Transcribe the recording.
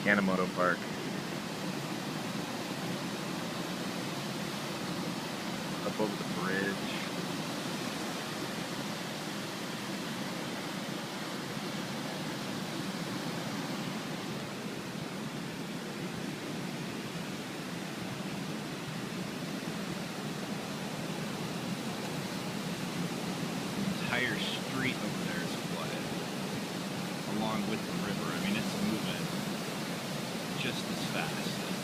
Kanemoto Park. Up over the bridge. Entire street over there is flooded, along with the river. I mean, it's moving just as fast.